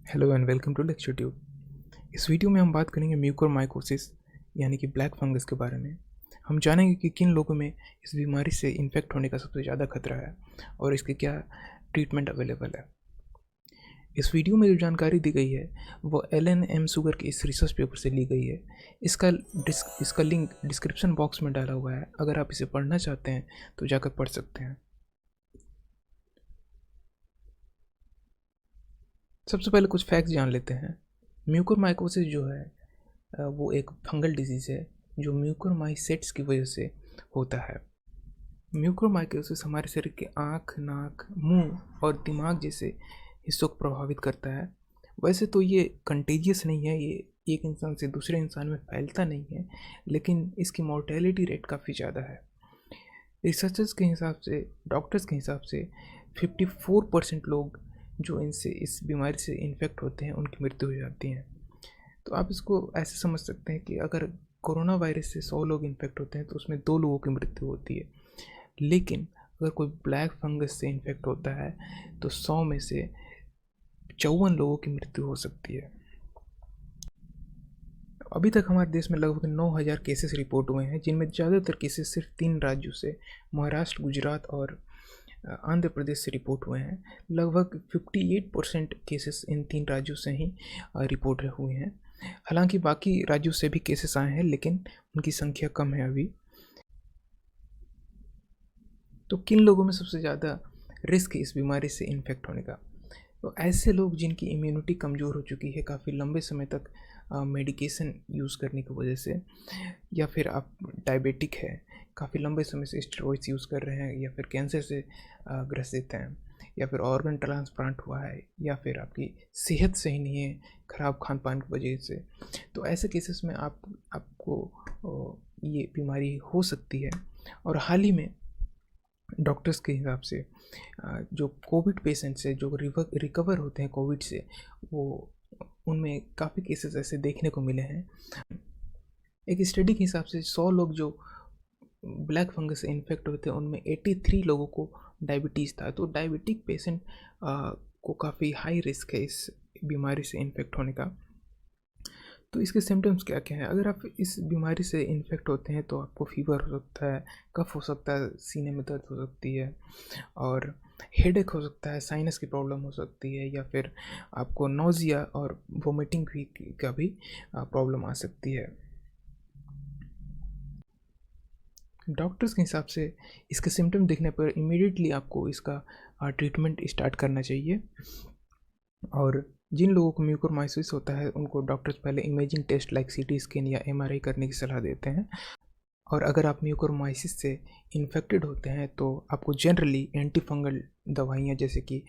Hello and welcome to Lecture Tube. इस video में हम बात करेंगे म्यूकोरमाइकोसिस यानी कि ब्लैक फंगस के बारे में। हम जानेंगे कि किन लोगों में इस बीमारी से इन्फेक्ट होने का सबसे ज़्यादा खतरा है और इसके क्या ट्रीटमेंट अवेलेबल है। इस वीडियो में जो जानकारी दी गई है वो LNM सुगर के इस रिसर्च पेपर से ली गई है। इसका लिंक डिस्क्रिप्शन बॉक्स में डाला हुआ है। अगर आप इसे पढ़ना चाहते हैं तो जाकर पढ़ सकते हैं। सबसे पहले कुछ फैक्ट्स जान लेते हैं। म्यूकोरमाइकोसिस जो है वो एक फंगल डिजीज़ है जो म्यूकोरमाइसेट्स की वजह से होता है। म्यूकोरमाइकोसिस हमारे शरीर के आँख, नाक, मुंह और दिमाग जैसे हिस्सों को प्रभावित करता है। वैसे तो ये कंटेजियस नहीं है, ये एक इंसान से दूसरे इंसान में फैलता नहीं है, लेकिन इसकी मॉर्टेलिटी रेट काफ़ी ज़्यादा है। रिसर्चर्स के हिसाब से, डॉक्टर्स के हिसाब से 54% लोग जो इस बीमारी से इन्फेक्ट होते हैं उनकी मृत्यु हो जाती है। तो आप इसको ऐसे समझ सकते हैं कि अगर कोरोना वायरस से 100 लोग इन्फेक्ट होते हैं तो उसमें 2 लोगों की मृत्यु होती है। लेकिन अगर कोई ब्लैक फंगस से इन्फेक्ट होता है तो 100 में से 54 लोगों की मृत्यु हो सकती है। अभी तक हमारे देश में लगभग 9,000 केसेस रिपोर्ट हुए हैं, जिनमें ज़्यादातर केसेस सिर्फ 3 राज्यों से, महाराष्ट्र, गुजरात और आंध्र प्रदेश से रिपोर्ट हुए हैं। लगभग 58% केसेस इन 3 राज्यों से ही रिपोर्ट हुए हैं। हालांकि बाकी राज्यों से भी केसेस आए हैं, लेकिन उनकी संख्या कम है अभी। तो किन लोगों में सबसे ज़्यादा रिस्क है इस बीमारी से इन्फेक्ट होने का? तो ऐसे लोग जिनकी इम्यूनिटी कमज़ोर हो चुकी है काफ़ी लंबे समय तक मेडिकेशन यूज़ करने की वजह से, या फिर आप डायबिटिक है, काफ़ी लंबे समय से स्टेरॉइड्स यूज़ कर रहे हैं, या फिर कैंसर से ग्रसित हैं, या फिर ऑर्गन ट्रांसप्लांट हुआ है, या फिर आपकी सेहत सही नहीं है ख़राब खान पान की वजह से। तो ऐसे केसेस में आपको ये बीमारी हो सकती है। और हाल ही में डॉक्टर्स के हिसाब से जो कोविड पेशेंट्स है जो रिकवर होते हैं कोविड से, वो उनमें काफ़ी केसेस ऐसे देखने को मिले हैं। एक स्टडी के हिसाब से 100 लोग जो ब्लैक फंगस से इन्फेक्ट होते हैं उनमें 83 लोगों को डायबिटीज़ था। तो डायबिटिक पेशेंट को काफ़ी हाई रिस्क है इस बीमारी से इन्फेक्ट होने का। तो इसके सिम्टम्स क्या क्या हैं? अगर आप इस बीमारी से इन्फेक्ट होते हैं तो आपको फीवर हो सकता है, कफ हो सकता है, सीने में दर्द हो सकती है, और हेडेक हो सकता है, साइनस की प्रॉब्लम हो सकती है, या फिर आपको नोज़िया और वोमिटिंग का भी प्रॉब्लम आ सकती है। डॉक्टर्स के हिसाब से इसके सिम्टम दिखने पर इमीडिएटली आपको इसका ट्रीटमेंट स्टार्ट करना चाहिए। और जिन लोगों को म्यूकोरमाइकोसिस होता है उनको डॉक्टर्स पहले imaging taste like CT scan या MRI करने की सलाह देते हैं। और अगर आप म्यूकोरमाइकोसिस से इन्फेक्टेड होते हैं तो आपको जनरली एंटी फंगल दवाइयाँ जैसे कि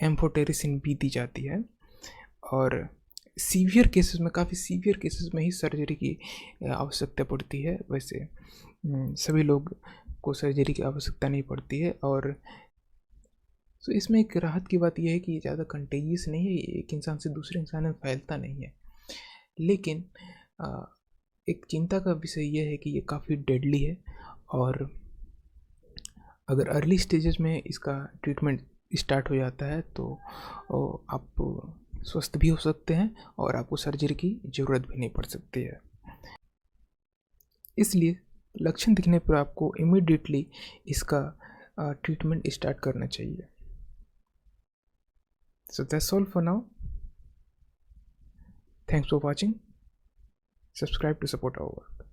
एम्फोटेरिसिन भी दी जाती है। और सीवियर केसेस में, काफ़ी सीवियर केसेस में ही सर्जरी की आवश्यकता पड़ती है। वैसे सभी लोग को सर्जरी की आवश्यकता नहीं पड़ती है। और तो इसमें एक राहत की बात यह है कि ये ज़्यादा कंटेजियस नहीं है, ये एक इंसान से दूसरे इंसान में फैलता नहीं है। लेकिन एक चिंता का विषय यह है कि ये काफ़ी डेडली है, और अगर अर्ली स्टेजेस में इसका ट्रीटमेंट स्टार्ट हो जाता है तो आप स्वस्थ भी हो सकते हैं और आपको सर्जरी की ज़रूरत भी नहीं पड़ सकती है। इसलिए लक्षण दिखने पर आपको इमीडिएटली इसका ट्रीटमेंट स्टार्ट करना चाहिए। So that's all for now. Thanks for watching. Subscribe to support our work.